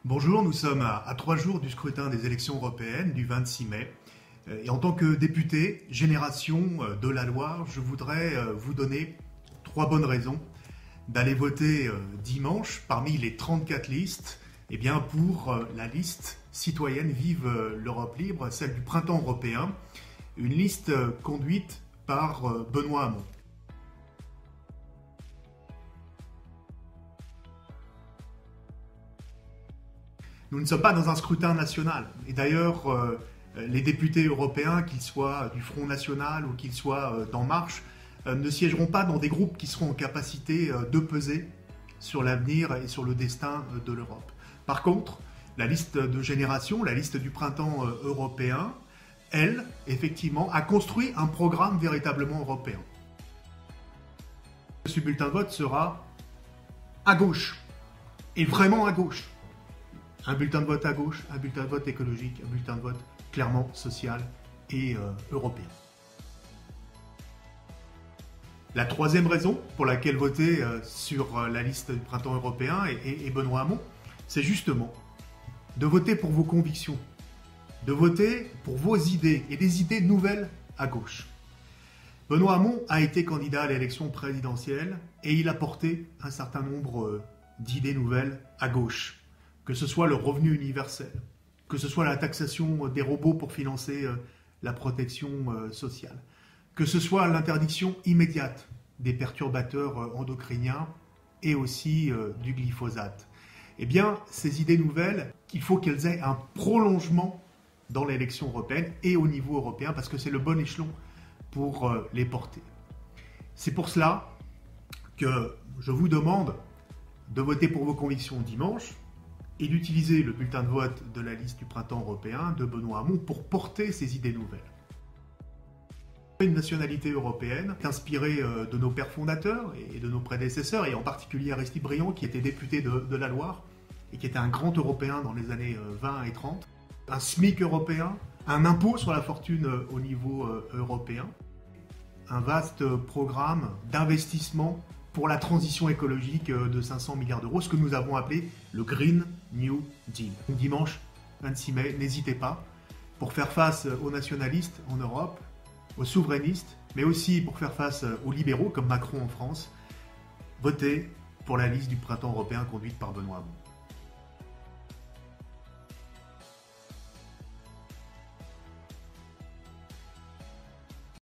Bonjour, nous sommes à 3 jours du scrutin des élections européennes du 26 mai. Et en tant que député Génération de la Loire, je voudrais vous donner 3 bonnes raisons d'aller voter dimanche parmi les 34 listes pour la liste citoyenne Vive l'Europe libre, celle du printemps européen, une liste conduite par Benoît Hamon. Nous ne sommes pas dans un scrutin national. Et d'ailleurs, les députés européens, qu'ils soient du Front National ou qu'ils soient d'En Marche, ne siégeront pas dans des groupes qui seront en capacité de peser sur l'avenir et sur le destin de l'Europe. Par contre, la liste de Génération, la liste du printemps européen, elle, effectivement, a construit un programme véritablement européen. Ce bulletin de vote sera à gauche, et vraiment à gauche. Un bulletin de vote à gauche, un bulletin de vote écologique, un bulletin de vote clairement social et européen. La troisième raison pour laquelle voter sur la liste du printemps européen et Benoît Hamon, c'est justement de voter pour vos convictions, de voter pour vos idées et des idées nouvelles à gauche. Benoît Hamon a été candidat à l'élection présidentielle et il a porté un certain nombre d'idées nouvelles à gauche. Que ce soit le revenu universel, que ce soit la taxation des robots pour financer la protection sociale, que ce soit l'interdiction immédiate des perturbateurs endocriniens et aussi du glyphosate. Eh bien, ces idées nouvelles, il faut qu'elles aient un prolongement dans l'élection européenne et au niveau européen, parce que c'est le bon échelon pour les porter. C'est pour cela que je vous demande de voter pour vos convictions dimanche, et d'utiliser le bulletin de vote de la liste du printemps européen de Benoît Hamon pour porter ces idées nouvelles. Une nationalité européenne inspirée de nos pères fondateurs et de nos prédécesseurs, et en particulier Aristide Briand, qui était député de la Loire et qui était un grand Européen dans les années 20 et 30. Un SMIC européen, un impôt sur la fortune au niveau européen, un vaste programme d'investissement pour la transition écologique de 500 milliards d'euros, ce que nous avons appelé le Green New Deal. Dimanche 26 mai, n'hésitez pas, pour faire face aux nationalistes en Europe, aux souverainistes, mais aussi pour faire face aux libéraux comme Macron en France, votez pour la liste du printemps européen conduite par Benoît Hamon.